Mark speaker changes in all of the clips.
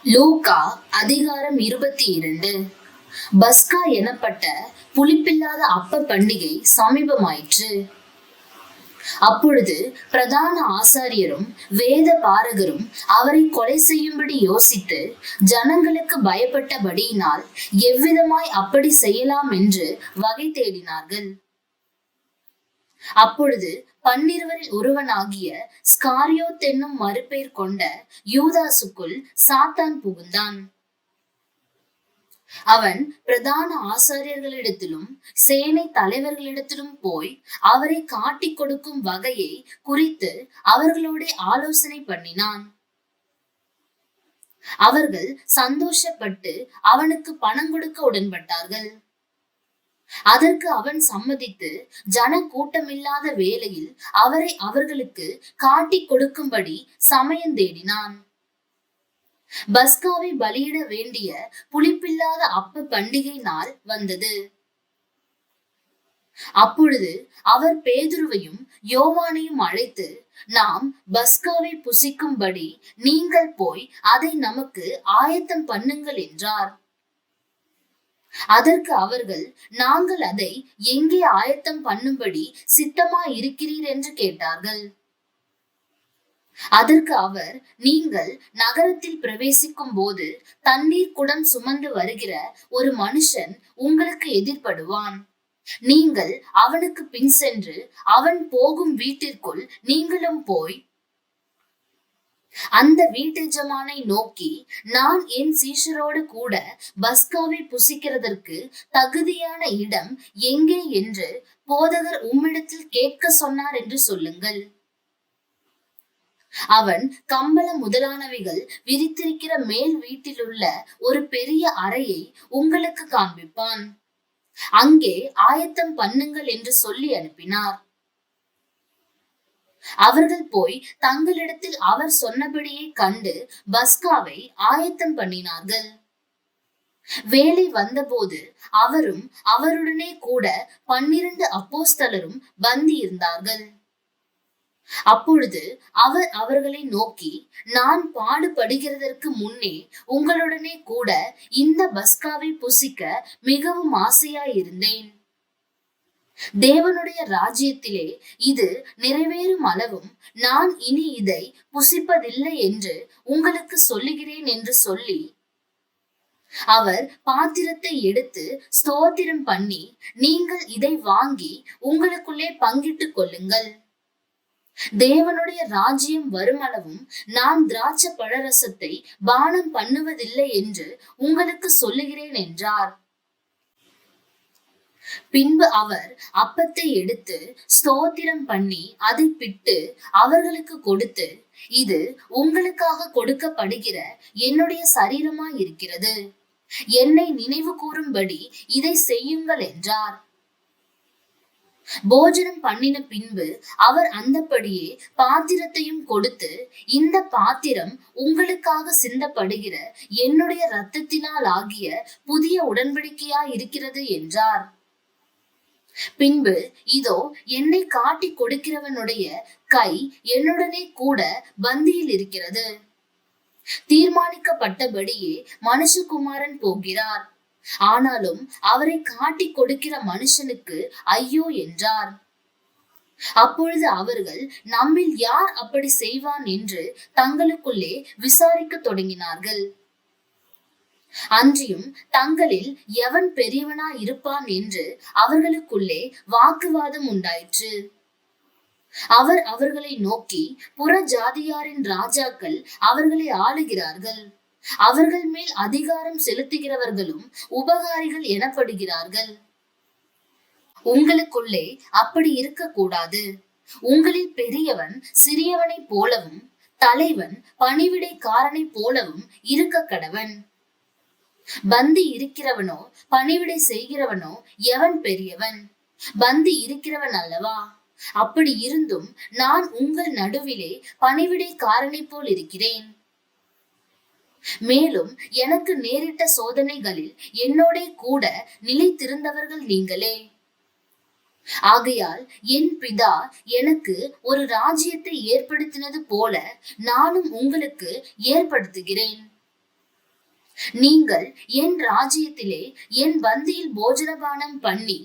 Speaker 1: லூக்கா அதிகாரம் 22. பஸ்கா எனப்பட்ட புளிப்பில்லாத அப்ப பண்டிகை சமீபமாயிற்று. அப்பொழுது பிரதான ஆசாரியரும் வேத பாரகரும் அவரை கொலை செய்யும்படி யோசித்து ஜனங்களுக்கு பயப்பட்டபடியினால் எவ்விதமாய் அப்படி செய்யலாம் என்று வகை தேடினார்கள். அப்பொழுது 12 ஒருவனாகிய ஸ்காரியோத் என்னும் மறுபெயர் கொண்ட யூதாசுக்குள் சாத்தான் புகுந்தான். அவன் பிரதான ஆசாரியர்களிடத்திலும் சேனை தலைவர்களிடத்திலும் போய் அவரை காட்டிக் கொடுக்கும் வகையை குறித்து அவர்களோட ஆலோசனை பண்ணினான். அவர்கள் சந்தோஷப்பட்டு அவனுக்கு பணம் கொடுக்க உடன்பட்டார்கள். அதற்கு அவன் சம்மதித்து ஜன கூட்டமில்லாத வேளையில் அவரை அவர்களுக்கு காட்டிக் கொடுக்கும்படி சமயம் தேடினான். பஸ்காவை பலியிட வேண்டிய புளிப்பில்லாத அப்ப பண்டிகை நாள் வந்தது. அப்பொழுது அவர் பேதுருவையும் யோவானையும் அழைத்து, நாம் பஸ்காவை புசிக்கும்படி நீங்கள் போய் அதை நமக்கு ஆயத்தம் பண்ணுங்கள் என்றார். அதற்கு அவர்கள், நாங்கள் அதை எங்கே ஆயத்தம் பண்ணும்படி சித்தமாய் இருக்கிறீர் என்று கேட்டார்கள். அதற்கு அவர், நீங்கள் நகரத்தில் பிரவேசிக்கும் போது தண்ணீர் குடம் சுமந்து வருகிற ஒரு மனுஷன் உங்களுக்கு எதிர்படுவான். நீங்கள் அவனுக்கு பின் சென்று அவன் போகும் வீட்டிற்குள் நீங்களும் போய் அந்த வீட்டெஜமானை நோக்கி, நான் என் சீஷரோடு கூட பஸ்காவை புசிக்கிறதற்கு தகுதியான இடம் எங்கே என்று போதகர் உம்மிடத்தில் கேட்க சொன்னார் என்று சொல்லுங்கள். அவன் கம்பள முதலானவைகள் விரித்திருக்கிற மேல் வீட்டிலுள்ள ஒரு பெரிய அறையை உங்களுக்கு காண்பிப்பான். அங்கே ஆயத்தம் பண்ணுங்கள் என்று சொல்லி அனுப்பினார். அவர்கள் போய் தங்களிடத்தில் அவர் சொன்னபடியே கண்டு பஸ்காவை ஆயத்தம் பண்ணினார்கள். வேலை வந்தபோது அவரும் அவருடனே கூட 12 அப்போஸ்தலரும் பந்தி இருந்தார்கள். அப்பொழுது அவர் அவர்களை நோக்கி, நான் பாடுபடுகிறதற்கு முன்னே உங்களுடனே கூட இந்த பஸ்காவை புசிக்க மிகவும் ஆசையாயிருந்தேன். தேவனுடைய ராஜ்யத்திலே இது நிறைவேறும் அளவும் நான் இனி இதை புசிப்பதில்லை என்று உங்களுக்கு சொல்லுகிறேன் என்று சொல்லி அவர் பாத்திரத்தை எடுத்து ஸ்தோத்திரம் பண்ணி, நீங்கள் இதை வாங்கி உங்களுக்குள்ளே பங்கிட்டுக் கொள்ளுங்கள். தேவனுடைய ராஜ்யம் வருமளவும் நான் திராட்சை பழரசத்தை பானம் பண்ணுவதில்லை என்று உங்களுக்கு சொல்லுகிறேன் என்றார். பின்பு அவர் அப்பத்தை எடுத்து ஸ்தோத்திரம் பண்ணி அதை பிட்டு அவர்களுக்கு கொடுத்து, இது உங்களுக்காக கொடுக்கப்படுகிற என்னுடைய சரீரமாய் இருக்கிறது, என்னை நினைவு கூறும்படி இதை செய்யுங்கள் என்றார். போஜனம் பண்ணின பின்பு அவர் அந்தபடியே பாத்திரத்தையும் கொடுத்து, இந்த பாத்திரம் உங்களுக்காக சிந்தப்படுகிற என்னுடைய இரத்தத்தினால் ஆகிய புதிய உடன்படிக்கையாய் இருக்கிறது என்றார். பின்பு, இதோ என்னை காட்டி கொடுக்கிறவனுடைய கை என்னுடனே கூட பந்தியில் இருக்கிறது. தீர்மானிக்கப்பட்டபடியே மனுஷகுமாரன் போகிறார். ஆனாலும் அவரை காட்டி கொடுக்கிற மனுஷனுக்கு ஐயோ என்றார். அப்பொழுது அவர்கள், நம்மில் யார் அப்படி செய்வான் என்று தங்களுக்குள்ளே விசாரிக்க தொடங்கினார்கள். அன்றியும் தங்களில் எவன் பெரியவனா இருப்பான் என்று அவர்களுக்குள்ளே வாக்குவாதம் உண்டாயிற்று. அவர் அவர்களை நோக்கி, புற ஜாதியாரின் ராஜாக்கள் அவர்களை ஆளுகிறார்கள், அவர்கள் மேல் அதிகாரம் செலுத்துகிறவர்களும் உபகாரிகள் எனப்படுகிறார்கள். உங்களுக்குள்ளே அப்படி இருக்கக்கூடாது. உங்களில் பெரியவன் சிறியவனை போலவும் தலைவன் பணிவிடைக்காரனை போலவும் இருக்க கடவன். பந்தி இருக்கிறவனோ பணிவிடை செய்கிறவனோ எவன் பெரியவன்? பந்தி இருக்கிறவன் அல்லவா? அப்படி இருந்தும் நான் உங்கள் நடுவிலே பணிவிடைக்காரனை போல் இருக்கிறேன். மேலும் எனக்கு நேரிட்ட சோதனைகளில் என்னோட கூட நிலைத்திருந்தவர்கள் நீங்களே. ஆகையால் என் பிதா எனக்கு ஒரு ராஜ்யத்தை ஏற்படுத்தினது போல நானும் உங்களுக்கு ஏற்படுத்துகிறேன். நீங்கள் என் ராஜ்யத்திலே என் பந்தியில் போஜனபானம் பண்ணி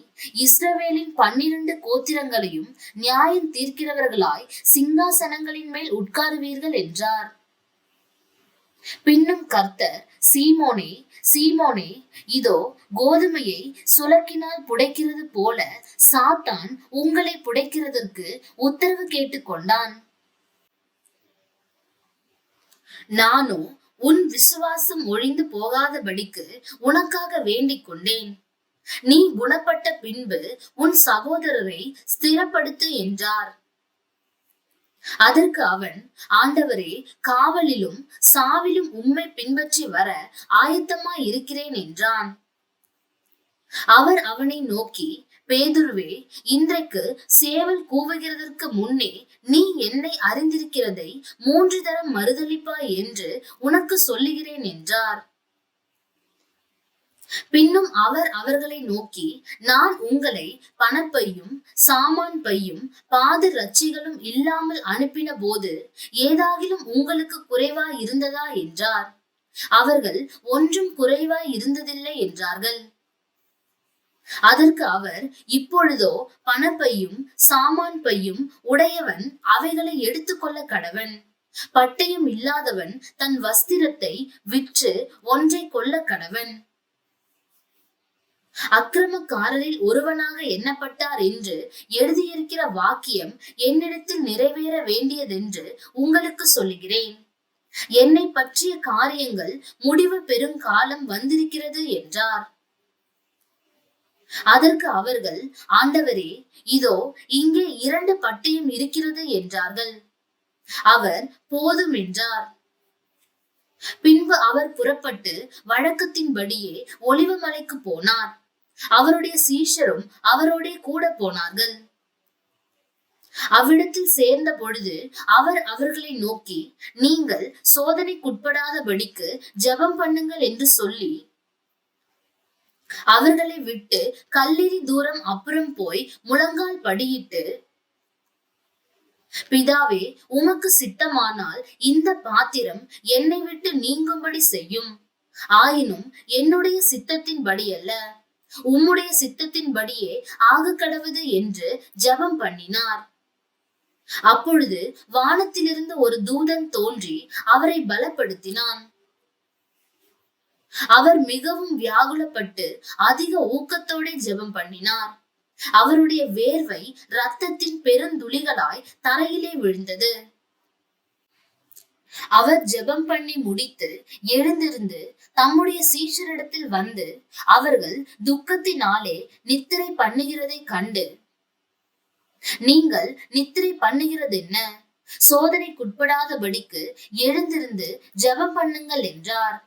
Speaker 1: இஸ்ரவேலின் 12 கோத்திரங்களையும் நியாயம் தீர்க்கிறவர்களாய் சிங்காசனங்களின் மேல் உட்காருவீர்கள் என்றார். பின்னும் கர்த்தர், சீமோனே, சீமோனே, இதோ கோதுமையை சுலக்கினால் புடைக்கிறது போல சாத்தான் உங்களை புடைக்கிறதற்கு உத்தரவு கேட்டுக்கொண்டான். நானோ உன் விசுவாசம் ஒழிந்து போகாதபடிக்கு உனக்காக வேண்டிக் கொண்டேன். நீ குணப்பட்ட பின்பு உன் சகோதரரை ஸ்திரப்படுத்து என்றார். அதற்கு அவன், ஆண்டவரே, காவலிலும் சாவிலும் உம்மை பின்பற்றி வர ஆயத்தமாய் இருக்கிறேன் என்றான். அவர் அவனை நோக்கி, பேதுருவே, இன்றைக்கு சேவல் கூவுகிறதற்கு முன்னே நீ என்னை அறிந்திருக்கிறதை 3 தரம் மறுதலிப்பாய் என்று உனக்கு சொல்லுகிறேன் என்றார். பின்னும் அவர் அவர்களை நோக்கி, நான் உங்களை பணப்பையும் சாமான் பையும் பாத ரட்சிகளும் இல்லாமல் அனுப்பின போது ஏதாகிலும் உங்களுக்கு குறைவாய் இருந்ததா என்றார். அவர்கள், ஒன்றும் குறைவாய் இருந்ததில்லை என்றார்கள். அதற்கு அவர், இப்பொழுதோ பணப்பையும் சாமான் பையும் உடையவன் அவைகளை எடுத்துக்கொள்ள கடவன். பட்டயம் இல்லாதவன் தன் வஸ்திரத்தை விற்று ஒன்றை கொள்ள கடவன். அக்கிரமக்காரரில் ஒருவனாக எண்ணப்பட்டார் என்று எழுதியிருக்கிற வாக்கியம் என்னிடத்தில் நிறைவேற வேண்டியதென்று உங்களுக்கு சொல்லுகிறேன். என்னை பற்றிய காரியங்கள் முடிவு பெறும் காலம் வந்திருக்கிறது என்றார். அதற்கு அவர்கள், ஆண்டவரே, இதோ இங்கே 2 பட்டயம் இருக்கிறது என்றார்கள். அவர், போதும் என்றார். பின்பு அவர் புறப்பட்டு வழக்கத்தின்படியே ஒலிவமலைக்கு போனார். அவருடைய சீஷரும் அவரோட கூட போனார்கள். அவ்விடத்தில் சேர்ந்த பொழுது அவர் அவர்களை நோக்கி, நீங்கள் சோதனைக்குட்படாதபடிக்கு ஜெபம் பண்ணுங்கள் என்று சொல்லி அவர்களை விட்டு கல்லெறி தூரம் அப்புறம் போய் முழங்கால் படியிட்டு, பிதாவே, உமக்கு சித்தமானால் இந்த பாத்திரம் என்னை விட்டு நீங்கும்படி செய்யும். ஆயினும் என்னுடைய சித்தத்தின்படி அல்ல, உம்முடைய சித்தத்தின்படியே ஆக கடவுது என்று ஜெபம் பண்ணினார். அப்பொழுது வானத்திலிருந்து ஒரு தூதன் தோன்றி அவரை பலப்படுத்தினான். அவர் மிகவும் வியாகுலப்பட்டு அதிக ஊக்கத்தோட ஜெபம் பண்ணினார். அவருடைய வேர்வை இரத்தத்தின் பெருந்துளிகளாய் தரையிலே விழுந்தது. அவர் ஜெபம் பண்ணி முடித்து எழுந்திருந்து தம்முடைய சீஷரிடத்தில் வந்து அவர்கள் துக்கத்தினாலே நித்திரை பண்ணுகிறதை கண்டு, நீங்கள் நித்திரை பண்ணுகிறது என்ன? சோதனைக்குட்படாதபடிக்கு எழுந்திருந்து ஜெபம் பண்ணுங்கள் என்றார்.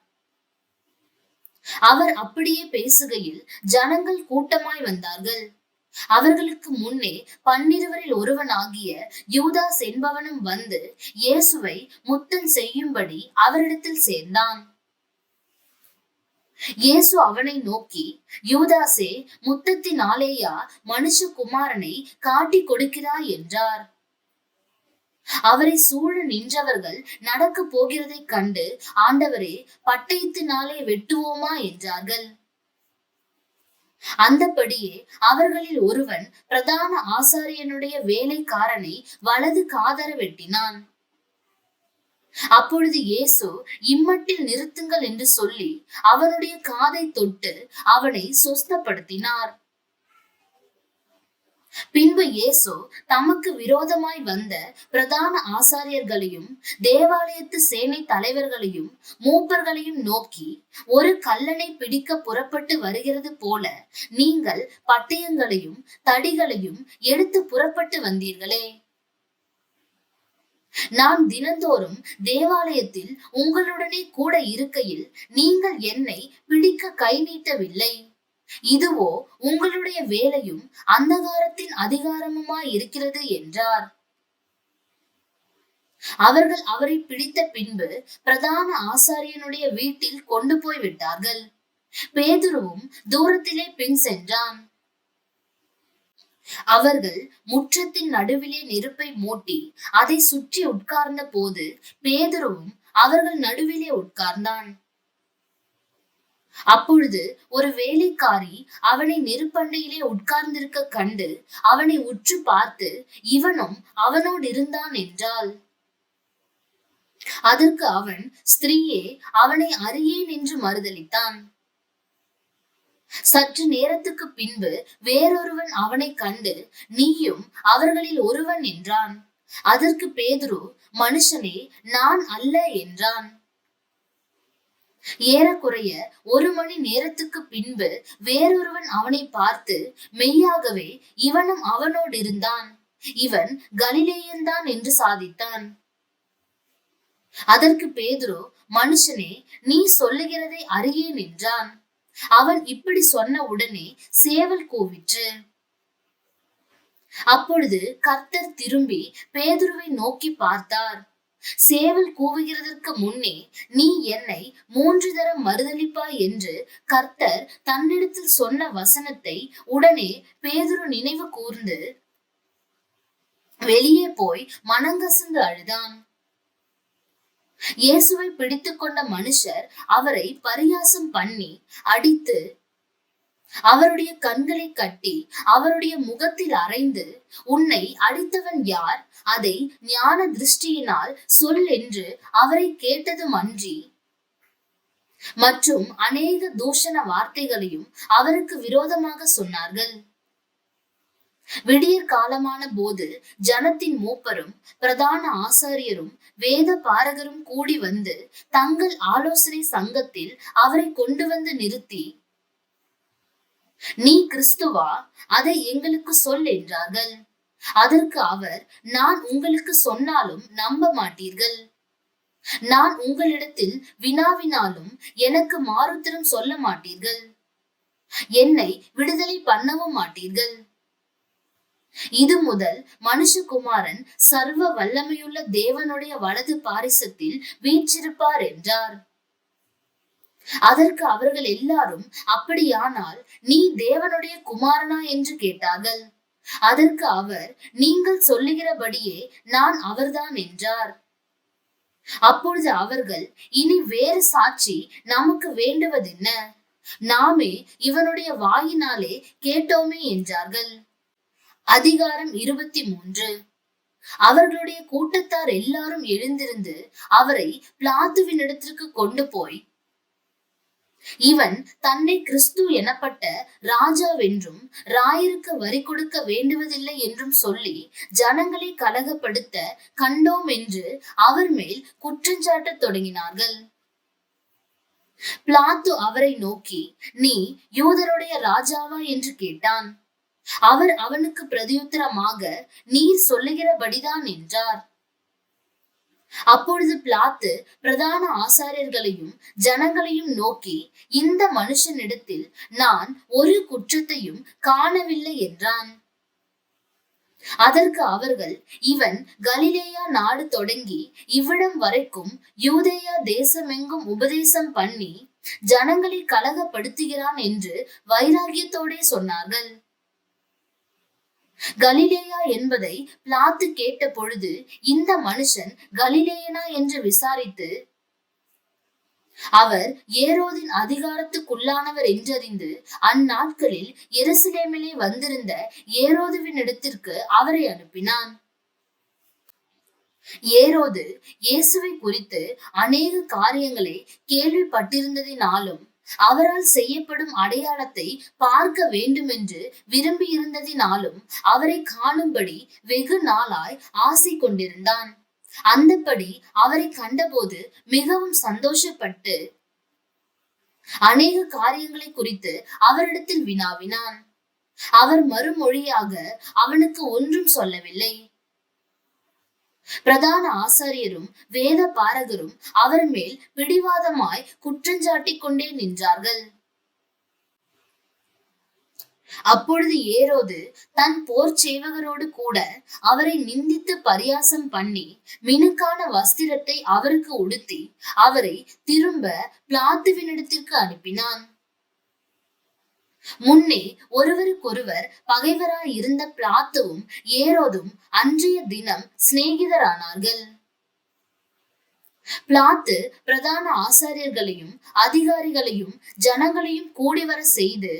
Speaker 1: அவர் அப்படியே பேசுகையில் ஜனங்கள் கூட்டமாய் வந்தார்கள். அவர்களுக்கு முன்னே 12 ஒருவனாகிய யூதாஸ் என்பவனும் வந்து இயேசுவை முத்தம் செய்யும்படி அவரிடத்தில் சேர்ந்தான். இயேசு அவனை நோக்கி, யூதாசே, முத்தத்தினாலேயா மனுஷகுமாரனை காட்டி கொடுக்கிறாய் என்றார். அவரை சூழ நின்றவர்கள் நடக்க போகிறதை கண்டு, ஆண்டவரே, பட்டயத்தினாலே வெட்டுவோமா என்றார்கள். அந்தபடியே அவர்களில் ஒருவன் பிரதான ஆசாரியனுடைய வேலைக்காரனை வலது காதர வெட்டினான். அப்பொழுது இயேசு, இம்மட்டில் நிறுத்துங்கள் என்று சொல்லி அவனுடைய காதை தொட்டு அவனை சொஸ்தப்படுத்தினார். பின்பு இயேசு தமக்கு விரோதமாய் வந்த பிரதான ஆசாரியர்களையும் தேவாலயத்து சேனை தலைவர்களையும் மூப்பர்களையும் நோக்கி, ஒரு கள்ளனை பிடிக்க புறப்பட்டு வருகிறது போல நீங்கள் பட்டயங்களையும் தடிகளையும் எடுத்து புறப்பட்டு வந்தீர்களே. நான் தினந்தோறும் தேவாலயத்தில் உங்களுடனே கூட இருக்கையில் நீங்கள் என்னை பிடிக்க கை நீட்டவில்லை. இதுவோ உங்களுடைய வேலையும் அந்தகாரத்தின் அதிகாரமுமாய் இருக்கிறது என்றார். அவர்கள் அவரை பிடித்த பின்பு பிரதான ஆசாரியனுடைய வீட்டில் கொண்டு போய் விட்டார்கள். பேதுருவும் தூரத்திலே பின் சென்றான். அவர்கள் முற்றத்தின் நடுவிலே நெருப்பை மூட்டி அதை சுற்றி உட்கார்ந்த போது பேதுருவும் அவர்கள் நடுவிலே உட்கார்ந்தான். அப்பொழுது ஒரு வேலைக்காரி அவனை நெருப்பண்டையிலே உட்கார்ந்திருக்க கண்டு அவனை உற்று பார்த்து, இவனும் அவனோடு இருந்தான் என்றாள். அதற்கு அவன், ஸ்திரீயே, அவனை அறியேன் என்று மறுதலித்தான். சற்று நேரத்துக்கு பின்பு வேறொருவன் அவனை கண்டு, நீயும் அவர்களில் ஒருவன் என்றான். அதற்கு பேதுரு, மனுஷனே, நான் அல்ல என்றான். ஏறக்குறைய 1 மணி நேரத்துக்கு பின்பு வேறொருவன் அவனை பார்த்து, மெய்யாகவே இவனும் அவனோடு இருந்தான், இவன் கலிலேயன்தான் என்று சாதித்தான். அதற்கு பேதுரு, மனுஷனே, நீ சொல்லுகிறதை அறியேன் என்றான். அவன் இப்படி சொன்ன உடனே சேவல் கூவிற்று. அப்பொழுது கர்த்தர் திரும்பி பேதுருவை நோக்கி பார்த்தார். சேவல் கூவுகிறதற்கு முன்னே நீ என்னை 3 தரம் மறுதலிப்பாய் என்று கர்த்தர் தன்னிடத்தில் சொன்ன வசனத்தை உடனே பேதுரு நினைவு கூர்ந்து வெளியே போய் மனங்கசந்து அழுதான். இயேசுவை பிடித்துக் கொண்ட மனுஷர் அவரை பரியாசம் பண்ணி அடித்து அவருடைய கண்களை கட்டி அவருடைய முகத்தில் அறைந்து, உன்னை அடித்தவன் யார்? அதை ஞான திருஷ்டியினால் சொல் என்று அவரை கேட்டதும் அன்றி மற்றும் அநேக தூஷண வார்த்தைகளையும் அவருக்கு விரோதமாக சொன்னார்கள். விடியற் காலமான போது ஜனத்தின் மூப்பரும் பிரதான ஆசாரியரும் வேத பாரகரும் கூடி வந்து தங்கள் ஆலோசனை சங்கத்தில் அவரை கொண்டு வந்து நிறுத்தி, நீ கிறிஸ்துவா? அதை எங்களுக்கு சொல் என்றார்கள். அதற்கு அவர், நான் உங்களுக்கு சொன்னாலும் நம்ப மாட்டீர்கள். நான் உங்களிடத்தில் வினாவினாலும் எனக்கு மாறுத்தரம் சொல்ல மாட்டீர்கள். என்னை விடுதலை பண்ணவும் மாட்டீர்கள். இது முதல் மனுஷகுமாரன் சர்வ வல்லமையுள்ள தேவனுடைய வலது பாரிசத்தில் வீற்றிருப்பார் என்றார். அதற்கு அவர்கள் எல்லாரும், அப்படியானால் நீ தேவனுடைய குமாரனா என்று கேட்டார்கள். அதற்கு அவர், நீங்கள் சொல்லுகிறபடியே நான் அவர்தான் என்றார். அப்பொழுது அவர்கள், இனி வேறு சாட்சி நமக்கு வேண்டுவதென்ன? நாமே இவனுடைய வாயினாலே கேட்டோமே என்றார்கள். அதிகாரம் 23. அவர்களுடைய கூட்டத்தார் எல்லாரும் எழுந்திருந்து அவரை பிலாத்துவினிடத்திற்கு கொண்டு போய், இவன் தன்னை கிறிஸ்து எனப்பட்ட ராஜாவென்றும் ராயருக்கு வரி கொடுக்க வேண்டுவதில்லை என்றும் சொல்லி ஜனங்களை கலகப்படுத்த கண்டோம் என்று அவர் மேல் குற்றஞ்சாட்டத் தொடங்கினார்கள். பிலாத்து அவரை நோக்கி, நீ யூதருடைய ராஜாவா என்று கேட்டான். அவர் அவனுக்கு பிரதியுத்தரமாக, நீர் சொல்லுகிறபடிதான் என்றார். அப்பொழுது பிலாத்து பிரதான ஆசாரியர்களையும் ஜனங்களையும் நோக்கி, இந்த மனுஷனிடத்தில் நான் ஒரு குற்றத்தையும் காணவில்லை என்றான். அதற்கு அவர்கள், இவன் கலிலேயா நாடு தொடங்கி இவ்விடம் வரைக்கும் யூதேயா தேசமெங்கும் உபதேசம் பண்ணி ஜனங்களை கலகப்படுத்துகிறான் என்று வைராகியத்தோடே சொன்னார்கள். கலிலேயா என்பதை பிலாத்து கேட்ட பொழுது, இந்த மனுஷன் கலிலேயனா என்று விசாரித்து அவர் ஏரோதின் அதிகாரத்துக்குள்ளானவர் என்றறிந்து அந்நாட்களில் எருசலேமிலே வந்திருந்த ஏரோதுவினிடத்திற்கு அவரை அனுப்பினான். ஏரோது இயேசுவை குறித்து அநேக காரியங்களை கேள்விப்பட்டிருந்ததினாலும் அவரால் செய்யப்படும் அடையாளத்தை பார்க்க வேண்டும் என்று விரும்பி இருந்ததினாலும் அவரை காணும்படி வெகு நாளாய் ஆசை கொண்டிருந்தான். அந்தபடி அவரை கண்டபோது மிகவும் சந்தோஷப்பட்டு அநேக காரியங்களை குறித்து அவரிடத்தில் வினாவினான். அவர் மறுமொழியாக அவனுக்கு ஒன்றும் சொல்லவில்லை. பிரதான ஆசாரியரும் வேத பாரகரும் அவர் மேல் பிடிவாதமாய் குற்றஞ்சாட்டிக் கொண்டே நின்றார்கள். அப்பொழுது ஏரோது தன் போர் சேவகரோடு கூட அவரை நிந்தித்து பரியாசம் பண்ணி மினுக்கான வஸ்திரத்தை அவருக்கு உடுத்தி அவரை திரும்ப பிலாத்துவினிடத்திற்கு அனுப்பினான். முன்னே ஒருவருக்கொருவர் பகைவராய் இருந்த பிலாத்துவும் ஏரோதும் அன்றைய தினம் சிநேகிதரானார்கள். பிலாத்து பிரதான ஆசாரியர்களையும் அதிகாரிகளையும் ஜனங்களையும் கூடிவர செய்து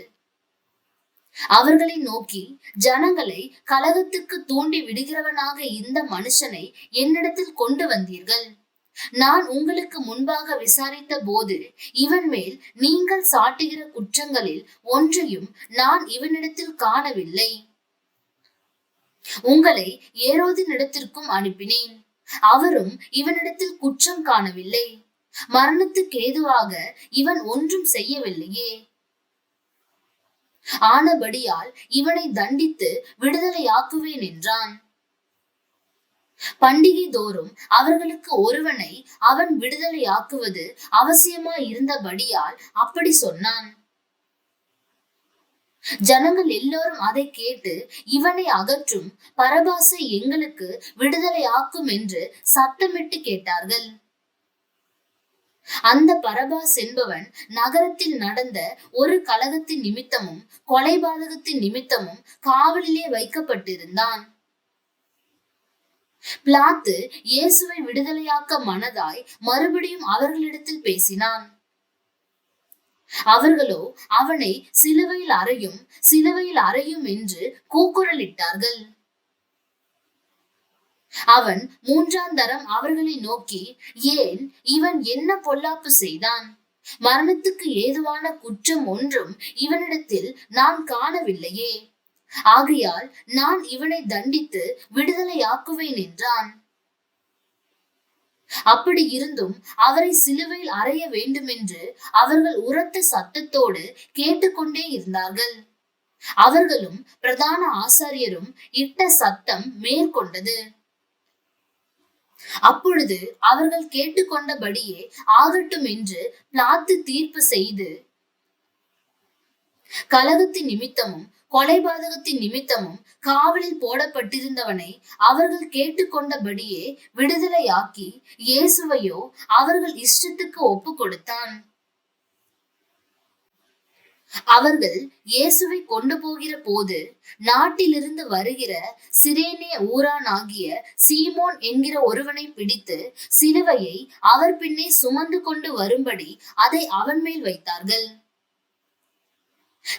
Speaker 1: அவர்களை நோக்கி, ஜனங்களை கலகத்துக்கு தூண்டி விடுகிறவனாக இந்த மனுஷனை என்னிடத்தில் கொண்டு வந்தீர்கள். நான் உங்களுக்கு முன்பாக விசாரித்த போது இவன் மேல் நீங்கள் சாட்டுகிற குற்றங்களில் ஒன்றையும் நான் இவனிடத்தில் காணவில்லை. உங்களை ஏரோதினிடத்திற்கும் அனுப்பினேன். அவரும் இவனிடத்தில் குற்றம் காணவில்லை. மரணத்துக்கு ஏதுவாக இவன் ஒன்றும் செய்யவில்லையே. ஆனபடியால் இவனை தண்டித்து விடுதலையாக்குவேன் என்றான். பண்டிகை தோறும் அவர்களுக்கு ஒருவனை அவன் விடுதலையாக்குவது அவசியமாய் இருந்தபடியால் அப்படி சொன்னான். ஜனங்கள் எல்லோரும் அதை கேட்டு, இவனை அகற்றும், பரபாசை எங்களுக்கு விடுதலையாக்கும் என்று சத்தமிட்டு கேட்டார்கள். அந்த பரபாஸ் என்பவன் நகரத்தில் நடந்த ஒரு கலகத்தின் நிமித்தமும் கொலைபாதகத்தின் நிமித்தமும் காவலிலே வைக்கப்பட்டிருந்தான். பிலாத்து இயேசுவை விடுதலையாக்க மனதாய் மறுபடியும் அவர்களிடத்தில் பேசினான். அவர்களோ அவனை சிலுவையில் அறையும், சிலுவையில் அறையும் என்று கூக்குரலிட்டார்கள். அவன் மூன்றாம் தரம் அவர்களை நோக்கி, ஏன் இவன் என்ன பொல்லாப்பு செய்தான்? மரணத்துக்கு ஏதுவான குற்றம் ஒன்றும் இவனிடத்தில் நான் காணவில்லையே. ஆகையால் நான் இவனை தண்டித்து விடுதலையாக்குவேன் என்றான். அப்படி இருந்தும் அவரை சிலுவையில் அறைய வேண்டுமென்று அவர்கள் உரத்த சத்தத்தோடு கேட்டுக்கொண்டே இருந்தார்கள். அவர்களும் பிரதான ஆசாரியரும் இட்ட சத்தம் மேற்கொண்டது. அப்பொழுது அவர்கள் கேட்டுக்கொண்டபடியே ஆகட்டும் என்று பிலாத்து தீர்ப்பு செய்து, கலகத்தின் நிமித்தமும் கொலைபாதகத்தின் நிமித்தமும் காவலில் போடப்பட்டிருந்தவனை அவர்கள் கேட்டுக்கொண்டபடியே விடுதலையாக்கி இயேசுவையோ அவர்கள் இஷ்டத்துக்கு ஒப்பு கொடுத்தான். அவர்கள் இயேசுவை கொண்டு போகிற போது நாட்டிலிருந்து வருகிற சிரேனே ஊரானாகிய சீமோன் என்கிற ஒருவனை பிடித்து சிலுவையை அவர் பின்னே சுமந்து கொண்டு வரும்படி அதை அவன் மேல் வைத்தார்கள்.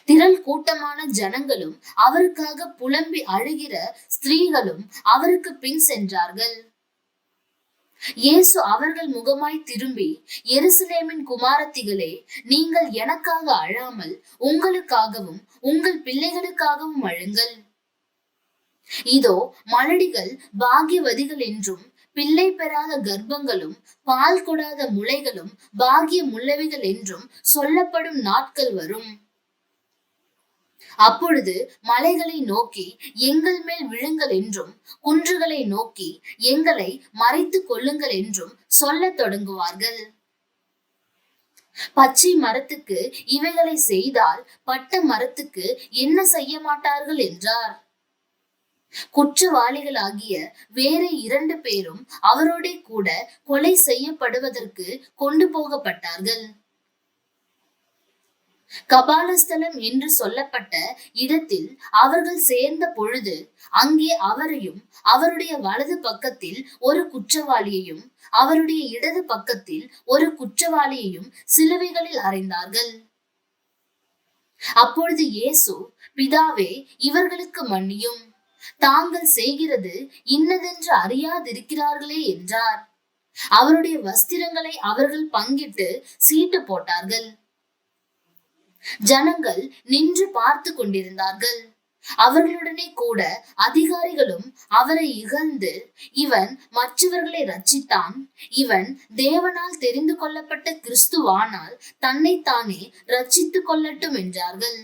Speaker 1: திரள் கூட்டமான ஜனங்களும் அவருக்காக புலம்பி அழுகிற ஸ்திரீகளும் அவருக்கு பின் சென்றார்கள். இயேசு அவர்கள் முகமாய் திரும்பி, எருசலேமின் குமாரத்திகளே, நீங்கள் எனக்காக அழாமல் உங்களுக்காகவும் உங்கள் பிள்ளைகளுக்காகவும் அழுங்கள். இதோ மலடிகள் பாக்கியவதிகள் என்றும் பிள்ளை பெறாத கர்ப்பங்களும் பால் கொடாத முளைகளும் பாக்கியம் உள்ளவைகள் என்றும் சொல்லப்படும் நாட்கள் வரும். அப்பொழுது மலைகளை நோக்கி எங்கள் மேல் விழுங்கள் என்றும் குன்றுகளை நோக்கி எங்களை மறைத்து கொள்ளுங்கள் என்றும் சொல்ல தொடங்குவார்கள். பச்சை மரத்துக்கு இவைகளை செய்தால் பட்ட மரத்துக்கு என்ன செய்ய மாட்டார்கள் என்றார். குற்றவாளிகளாகிய வேற 2 பேரும் அவரோட கூட கொலை செய்யப்படுவதற்கு கொண்டு போகப்பட்டார்கள். கபாலஸ்தலம் என்று சொல்லப்பட்ட இடத்தில் அவர்கள் சேர்ந்த பொழுது அங்கே அவரையும் அவருடைய வலது பக்கத்தில் ஒரு குற்றவாளியையும் அவருடைய இடது பக்கத்தில் ஒரு குற்றவாளியையும் சிலுவைகளில் அறைந்தார்கள். அப்பொழுது இயேசு, பிதாவே, இவர்களுக்கு மன்னியும், தாங்கள் செய்கிறது இன்னதென்று அறியாதிருக்கிறார்களே என்றார். அவருடைய வஸ்திரங்களை அவர்கள் பங்கிட்டு சீட்டு போட்டார்கள். ஜனங்கள் நின்று பார்த்து கொண்டிருந்தார்கள். அவர்களுடனே கூட அதிகாரிகளும் அவரை இகழ்ந்து, இவன் மற்றவர்களை ரட்சித்தான், இவன் தேவனால் தெரிந்து கொள்ளப்பட்ட கிறிஸ்துவானால் தன்னைத்தானே ரட்சித்துக் கொள்ளட்டும் என்றார்கள்.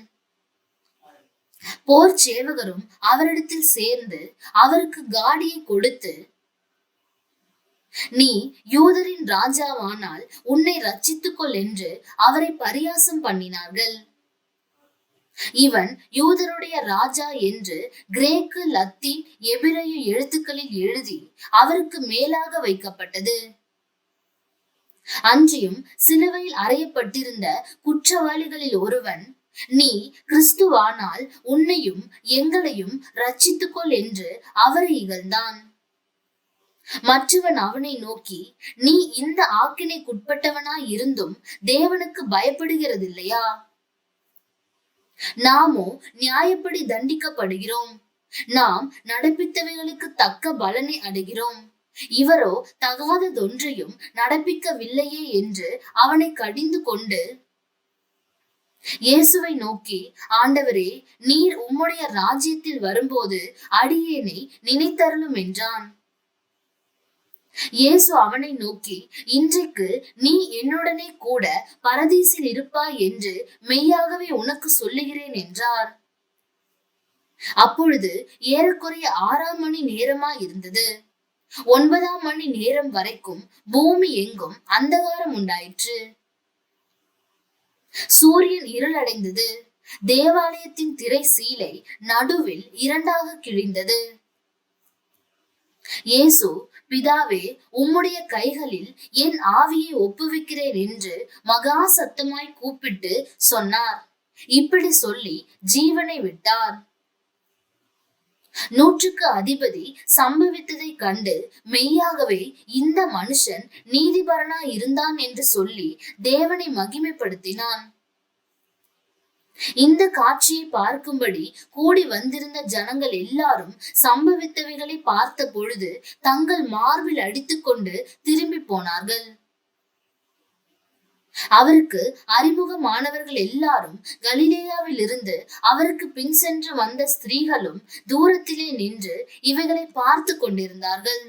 Speaker 1: போர் சேவகரும் அவரிடத்தில் சேர்ந்து அவருக்கு காடியை கொடுத்து, நீ யூதரின் ராஜாவானால் உன்னை ரட்சித்துக்கொள் என்று அவரை பரியாசம் பண்ணினார்கள். இவன் யூதருடைய ராஜா என்று கிரேக்கு, லத்தீன், எபிரேய எழுத்துக்களில் எழுதி அவருக்கு மேலாக வைக்கப்பட்டது. அன்றியும் சிலுவையில் அறையப்பட்டிருந்த குற்றவாளிகளில் ஒருவன், நீ கிறிஸ்துவானால் உன்னையும் எங்களையும் ரட்சித்துக்கொள் என்று அவரை இகழ்ந்தான். மற்றவன் அவனை நோக்கி, நீ இந்த ஆக்கினைக்குட்பட்டவனாய் இருந்தும் தேவனுக்கு பயப்படுகிறதில்லையா? நாமோ நியாயப்படி தண்டிக்கப்படுகிறோம். நாம் நடப்பித்தவைகளுக்கு தக்க பலனை அடைகிறோம். இவரோ தகாததொன்றையும் நடப்பிக்கவில்லையே என்று அவனை கடிந்து கொண்டு இயேசுவை நோக்கி, ஆண்டவரே, நீர் உம்முடைய ராஜ்யத்தில் வரும்போது அடியேனை நினைத்தருளும் என்றான். இயேசு அவனை நோக்கி, இன்றைக்கு நீ என்னுடனே கூட பரதீசில் இருப்பாய் என்று மெய்யாகவே உனக்கு சொல்லுகிறேன் என்றார். அப்பொழுது ஏறக்குறைய 6ஆம் மணி நேரமாய் இருந்தது. 9ஆம் மணி நேரம் வரைக்கும் பூமி எங்கும் அந்தகாரம் உண்டாயிற்று. சூரியன் இருளடைந்தது. தேவாலயத்தின் திரை சீலை நடுவில் 2ஆக கிழிந்தது. இயேசு, பிதாவே, உம்முடைய கைகளில் என் ஆவியை ஒப்புவிக்கிறேன் என்று மகா சத்தமாய் கூப்பிட்டு சொன்னார். இப்படி சொல்லி ஜீவனை விட்டார். 100க்கு அதிபதி சம்பவித்ததை கண்டு மெய்யாகவே இந்த மனுஷன் நீதிபரனாய் இருந்தான் என்று சொல்லி தேவனை மகிமைப்படுத்தினான். இந்த காட்சியை பார்க்கும்படி கூடி வந்திருந்த ஜனங்கள் எல்லாரும் சம்பவித்தவைகளை பார்த்த பொழுது தங்கள் மார்பில் அடித்துக்கொண்டு திரும்பி போனார்கள். அவருக்கு அறிமுகமானவர்கள் எல்லாரும் கலிலேயாவில் இருந்து அவருக்கு பின் சென்று வந்த ஸ்திரீகளும் தூரத்திலே நின்று இவைகளை பார்த்து கொண்டிருந்தார்கள்.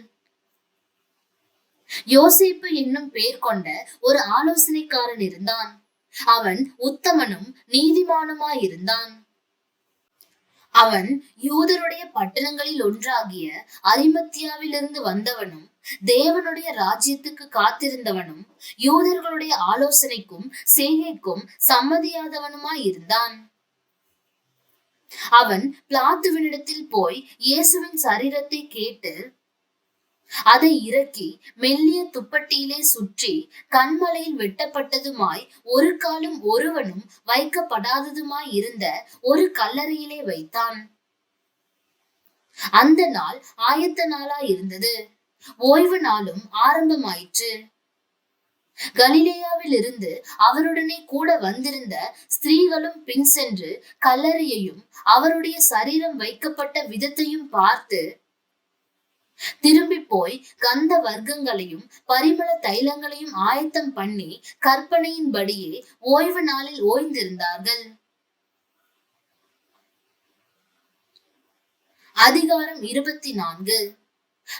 Speaker 1: யோசேப்பு என்னும் பெயர் கொண்ட ஒரு ஆலோசனைக்காரன் இருந்தான். அவன் உத்தமனும் நீதிமானுமாயிருந்தான். அவன் யூதருடைய பட்டணங்களில் ஒன்றாகிய அரிமத்தியாவிலிருந்து வந்தவனும் தேவனுடைய ராஜ்யத்துக்கு காத்திருந்தவனும் யூதர்களுடைய ஆலோசனைக்கும் செய்கைக்கும் சம்மதியாதவனுமாயிருந்தான். அவன் பிலாத்துவினிடத்தில் போய் இயேசுவின் சரீரத்தை கேட்டு அதை இறக்கி மெல்லிய துப்பட்டியிலே சுற்றி கண்மலையில் வெட்டப்பட்டதுமாய் ஒரு காலும் ஒருவனும் வைக்கப்படாததுமாய் இருந்த ஒரு கல்லறையிலே வைத்தான். அந்த நாள் ஆயத்த நாளாய் இருந்தது. ஓய்வு நாளும் ஆரம்பமாயிற்று. கலிலேயாவில் இருந்து அவருடனே கூட வந்திருந்த ஸ்திரீகளும் பின் சென்று கல்லறையையும் அவருடைய சரீரம் வைக்கப்பட்ட விதத்தையும் பார்த்து திரும்பி போய் கந்த வர்க்கங்களையும் பரிமள தைலங்களையும் ஆயத்தம் பண்ணி கற்பனையின்படியே ஓய்வு நாளில் ஓய்ந்திருந்தார்கள். அதிகாரம் 24.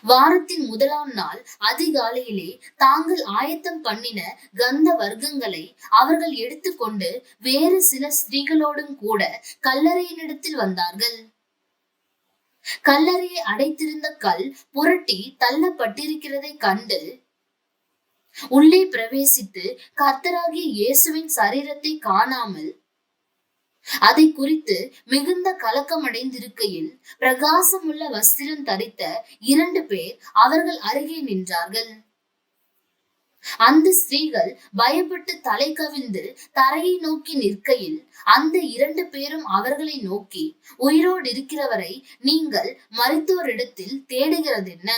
Speaker 1: வாரத்தின் முதலாம் நாள் அதிகாலையிலே தாங்கள் ஆயத்தம் பண்ணின கந்த வர்க்கங்களை அவர்கள் எடுத்துக்கொண்டு வேறு சில ஸ்திரீகளோடும் கூட கல்லறையினிடத்தில் வந்தார்கள். கல்லறையை அடைத்திருந்த கல் புரட்டி தள்ளப்பட்டிருக்கிறதை கண்டு உள்ளே பிரவேசித்து கர்த்தராகிய இயேசுவின் சரீரத்தை காணாமல் அதை குறித்து மிகுந்த கலக்கமடைந்திருக்கையில் பிரகாசமுள்ள வஸ்திரம் தரித்த 2 பேர் அவர்கள் அருகே நின்றார்கள். அந்த ஸ்திரீகள் பயப்பட்டு தலை கவிழ்ந்து தரையை நோக்கி நிற்கையில் அந்த 2 பேரும் அவர்களை நோக்கி, உயிரோடு இருக்கிறவரை நீங்கள் மரித்தோரிடத்தில் தேடுகிறதென்ன?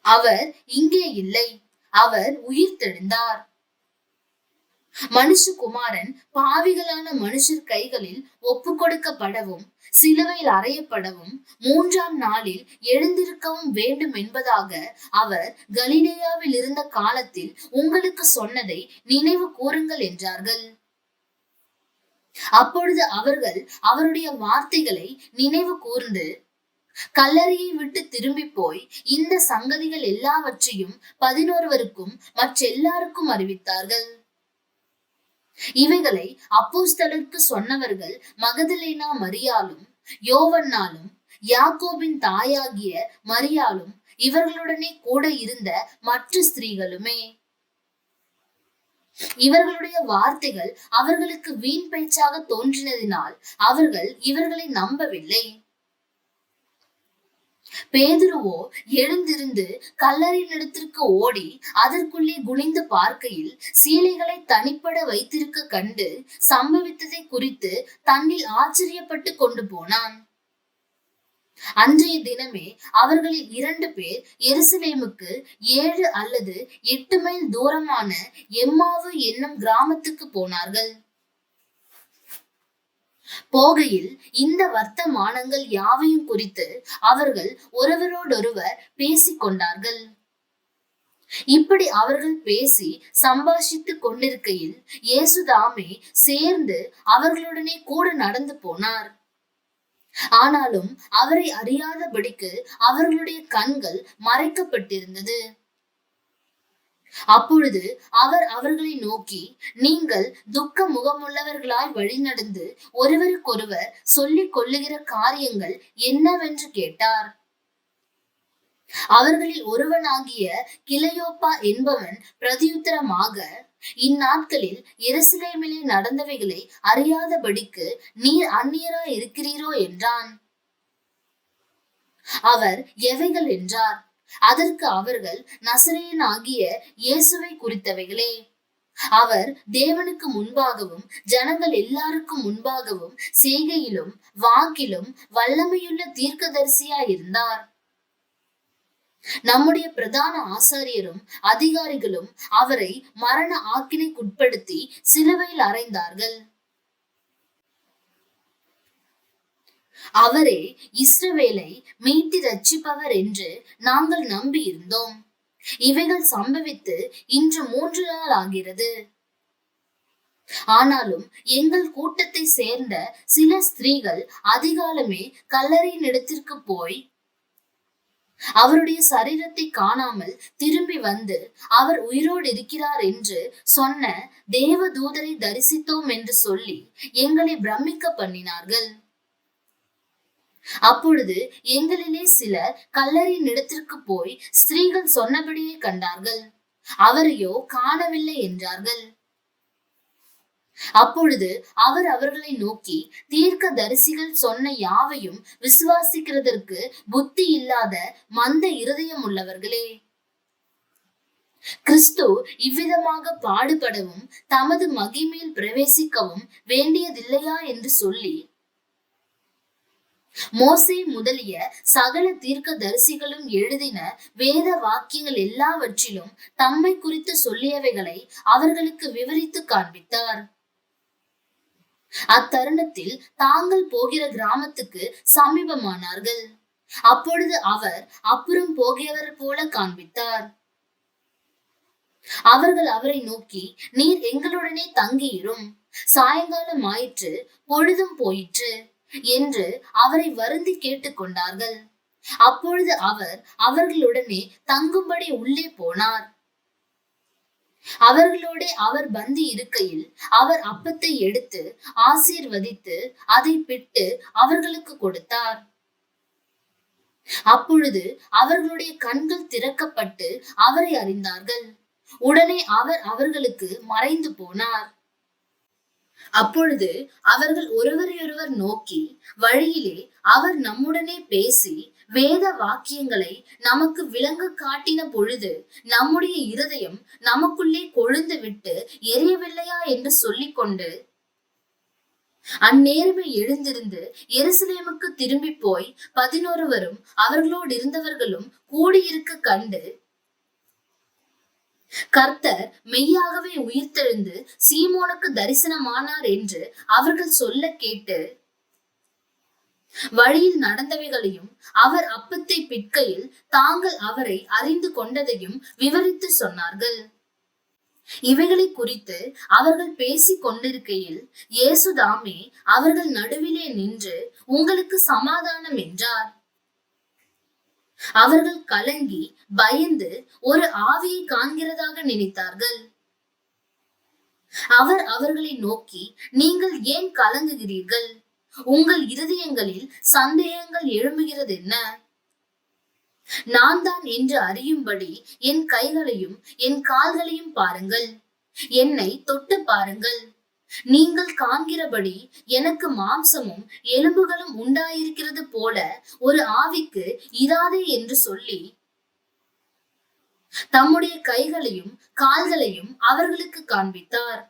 Speaker 1: அவர் இங்கே இல்லை, அவர் உயிர் தெழுந்தார். மனுஷகுமாரன் பாவிகளான மனுஷர் கைகளில் ஒப்பு கொடுக்கப்படவும் சிலுவையில் அறையப்படவும் 3ஆம் நாளில் எழுந்திருக்கவும் வேண்டும் என்பதாக அவர் கலிலேயாவில் இருந்த காலத்தில் உங்களுக்கு சொன்னதை நினைவு கூறுங்கள் என்றார்கள். அப்பொழுது அவர்கள் அவருடைய வார்த்தைகளை நினைவு கூர்ந்து கல்லறையை விட்டு திரும்பி போய் இந்த சங்கதிகள் எல்லாவற்றையும் 11 மற்றெல்லாருக்கும் அறிவித்தார்கள். இவைகளை அப்போஸ்தலருக்கு சொன்னவர்கள் மகதலேனா மரியாளும் யோவன்னாலும் யாக்கோபின் தாயாகிய மரியாளும் இவர்களுடனே கூட இருந்த மற்ற ஸ்திரீகளுமே. இவர்களுடைய வார்த்தைகள் அவர்களுக்கு வீண் பேச்சாக தோன்றினதினால் அவர்கள் இவர்களை நம்பவில்லை. பேதுருவோ எழுந்திருந்து கல்லறையினிடத்திற்கு ஓடி அதற்குள்ளே குனிந்து பார்க்கையில் சீலைகளை தனிப்பட வைத்திருக்க கண்டு சம்பவித்ததை குறித்து தன்னில் ஆச்சரியப்பட்டு கொண்டு போனான். அன்றைய தினமே அவர்களில் 2 பேர் எருசலேமுக்கு 7 அல்லது 8 மைல் தூரமான எம்மாவு என்னும் கிராமத்துக்கு போனார்கள். போகையில் இந்த வர்த்தமானங்கள் யாவையும் குறித்து அவர்கள் ஒருவரோடொருவர் பேசிக் கொண்டார்கள். இப்படி அவர்கள் பேசி சம்பாஷித்துக் கொண்டிருக்கையில் இயேசுதாமே சேர்ந்து அவர்களுடனே கூட நடந்து போனார். ஆனாலும் அவரை அறியாதபடிக்கு அவர்களுடைய கண்கள் மறைக்கப்பட்டிருந்தது. அப்பொழுது அவர் அவர்களை நோக்கி, நீங்கள் துக்க முகமுள்ளவர்களாய் வழிநடந்து ஒருவருக்கொருவர் சொல்லிக் கொள்ளுகிற காரியங்கள் என்னவென்று கேட்டார். அவர்களில் ஒருவனாகிய கிளையோப்பா என்பவன் பிரதியுத்தரமாக, இந்நாட்களில் எருசலேமிலே நடந்தவைகளை அறியாதபடிக்கு நீர் அந்நியராய் இருக்கிறீரோ என்றான். அவர் எவைகள் என்றார். அதற்கு அவர்கள், நசரேயனாகிய இயேசுவை குறித்தவைகளே. அவர் தேவனுக்கு முன்பாகவும் ஜனங்கள் எல்லாருக்கும் முன்பாகவும் செய்கையிலும் வாக்கிலும் வல்லமையுள்ள தீர்க்கதரிசியாயிருந்தார். நம்முடைய பிரதான ஆசாரியரும் அதிகாரிகளும் அவரை மரண ஆக்கினைக்குட்படுத்தி சிலுவையில் அறைந்தார்கள். அவரே இஸ்ரவேலை மீட்டு ரட்சிப்பவர் என்று நாங்கள் நம்பி இருந்தோம். இவைகள் சம்பவித்து இன்று 3 நாள் ஆகிறது. ஆனாலும் எங்கள் கூட்டத்தை சேர்ந்த சில ஸ்திரீகள் அதிகாலமே கல்லறையின் இடத்திற்கு போய் அவருடைய சரீரத்தை காணாமல் திரும்பி வந்து அவர் உயிரோடு இருக்கிறார் என்று சொன்ன தேவ தூதரை தரிசித்தோம் என்று சொல்லி எங்களை பிரமிக்க பண்ணினார்கள். அப்பொழுது எங்களிலே சிலர் கல்லறையின் இடத்திற்கு போய் ஸ்திரீகள் சொன்னபடியே கண்டார்கள், அவரையோ காணவில்லை என்றார்கள். அப்பொழுது அவர் அவர்களை நோக்கி, தீர்க்க தரிசிகள் சொன்ன யாவையும் விசுவாசிக்கிறதற்கு புத்தி இல்லாத மந்த இருதயம் உள்ளவர்களே, கிறிஸ்து இவ்விதமாக பாடுபடவும் தமது மகிமையில் பிரவேசிக்கவும் வேண்டியதில்லையா என்று சொல்லி மோசே முதலிய சகல தீர்க்க தரிசிகளும் எழுதின வேத வாக்கியங்கள் எல்லாவற்றிலும் தம்மை குறித்து சொல்லியவைகளை அவர்களுக்கு விவரித்து காண்பித்தார். அத்தருணத்தில் தாங்கள் போகிற கிராமத்துக்கு சமீபமானார்கள். அப்பொழுது அவர் அப்புறம் போகிறவர் போல காண்பித்தார். அவர்கள் அவரை நோக்கி, நீர் எங்களுடனே தங்கியிரும், சாயங்காலம் ஆயிற்று, பொழுதும் போயிற்று என்று அவரை வருந்தி கேட்டுக்கொண்டார்கள். அப்பொழுது அவர் அவர்களுடனே தங்கும்படி உள்ளே போனார். அவர்களோட அவர் பந்தி இருக்கையில் அவர் அப்பத்தை எடுத்து ஆசீர்வதித்து அதை பிட்டு அவர்களுக்கு கொடுத்தார். அப்பொழுது அவர்களுடைய கண்கள் திறக்கப்பட்டு அவரை அறிந்தார்கள். உடனே அவர் அவர்களுக்கு மறைந்து போனார். அப்பொழுது அவர்கள் ஒருவரையொருவர் நோக்கி, வழியிலே அவர் நம்முடனே பேசி வேத வாக்கியங்களை நமக்கு விளங்க காட்டின பொழுது நம்முடைய இருதயம் நமக்குள்ளே கொழுந்து விட்டு எரியவில்லையா என்று சொல்லிக்கொண்டு அந்நேரமே எழுந்திருந்து எருசலேமுக்கு திரும்பி போய் 11 அவர்களோடு இருந்தவர்களும் கூடியிருக்க கண்டு, கர்த்தர் மெய்யாகவே உயிர்த்தெழுந்து சீமோனுக்கு தரிசனமானார் என்று அவர்கள் சொல்ல கேட்டு, வழியில் நடந்தவைகளையும் அவர் அப்பத்தை பிற்கையில் தாங்கள் அவரை அறிந்து கொண்டதையும் விவரித்து சொன்னார்கள். இவைகளை குறித்து அவர்கள் பேசிக் கொண்டிருக்கையில் இயேசுதாமே அவர்கள் நடுவிலே நின்று, உங்களுக்கு சமாதானம் என்றார். அவர்கள் கலங்கி பயந்து ஒரு ஆவியை காண்கிறதாக நினைத்தார்கள். அவர் அவர்களை நோக்கி, நீங்கள் ஏன் கலங்குகிறீர்கள்? உங்கள் இருதயங்களில் சந்தேகங்கள் எழும்புகிறது என்ன? நான் தான் என்று அறியும்படி என் கைகளையும் என் கால்களையும் பாருங்கள், என்னை தொட்டு பாருங்கள். நீங்கள் காண்கிறபடி எனக்கு மாம்சமும் எலும்புகளும் உண்டாயிருக்கிறது போல ஒரு ஆவிக்கு இராதே என்று சொல்லி தம்முடைய கைகளையும் கால்களையும் அவர்களுக்கு காண்பித்தார்.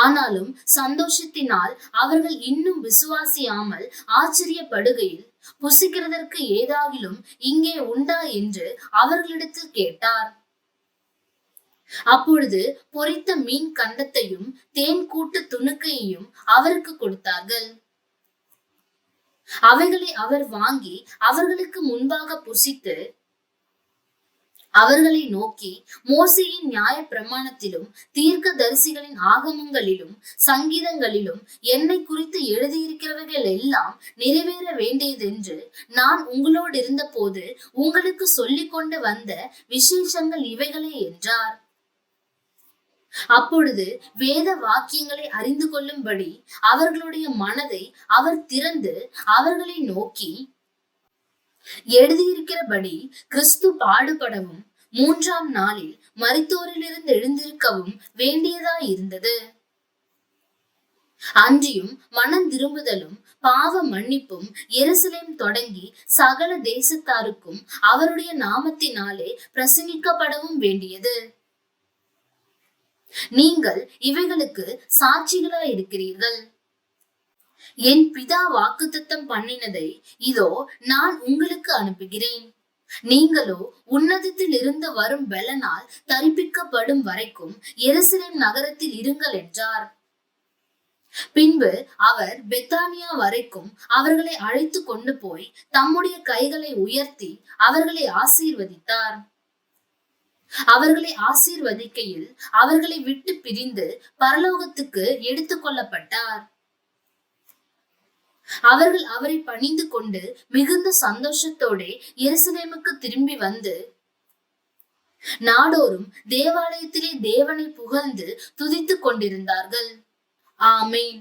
Speaker 1: ஆனாலும் சந்தோஷத்தினால் அவர்கள் இன்னும் விசுவாசியாமல் ஆச்சரியப்படுகையில், புசிக்கிறதற்கு ஏதாகிலும் இங்கே உண்டா என்று அவர்களிடத்தில் கேட்டார். அப்பொழுது பொரித்த மீன் கண்டத்தையும் தேன் கூட்டு துணுக்கையும் அவருக்கு கொடுத்தார்கள். அவைகளை அவர் வாங்கி அவர்களுக்கு முன்பாக புசித்து அவர்களை நோக்கி, மோசேயின் நியாய பிரமாணத்திலும் தீர்க்க தரிசிகளின் ஆகமங்களிலும் சங்கீதங்களிலும் என்னை குறித்து எழுதியிருக்கிறவைகள் எல்லாம் நிறைவேற வேண்டியதென்று நான் உங்களோடு இருந்த போது உங்களுக்கு சொல்லிக் கொண்டு வந்த விசேஷங்கள் இவைகளே என்றார். அப்பொழுது வேத வாக்கியங்களை அறிந்து கொள்ளும்படி அவர்களுடைய மனதை அவர் திறந்து அவர்களை நோக்கி, எழுதியிருக்கிறபடி கிறிஸ்து பாடுபடவும் 3ஆம் நாளில் மரித்தோரிலிருந்து எழுந்திருக்கவும் வேண்டியதாயிருந்தது. அன்றியும் மனம் திரும்புதலும் பாவ மன்னிப்பும் எருசலேம் தொடங்கி சகல தேசத்தாருக்கும் அவருடைய நாமத்தினாலே பிரசங்கிக்கப்படவும் வேண்டியது. நீங்கள் இவைகளுக்கு சாட்சிகளாய் இருக்கிறீர்கள். என் பிதா வாக்குத்தத்தம் பண்ணினதை இதோ நான் உங்களுக்கு அனுப்புகிறேன். நீங்களோ உன்னதத்தில் இருந்து வரும் பெலனால் தரிப்பிக்கப்படும் வரைக்கும் எருசலேம் நகரத்தில் இருங்கள் என்றார். பின்பு அவர் பெத்தானியா வரைக்கும் அவர்களை அழைத்து கொண்டு போய் தம்முடைய கைகளை உயர்த்தி அவர்களை ஆசீர்வதித்தார். அவர்களை ஆசீர்வதிக்கையில் அவர்களை விட்டு பிரிந்து பரலோகத்துக்கு எடுத்துக் கொள்ளப்பட்டார். அவர்கள் அவரை பணிந்து கொண்டு மிகுந்த சந்தோஷத்தோட எருசலேமுக்கு திரும்பி வந்து நாடோறும் தேவாலயத்திலே தேவனை புகழ்ந்து துதித்துக் கொண்டிருந்தார்கள். ஆமேன்.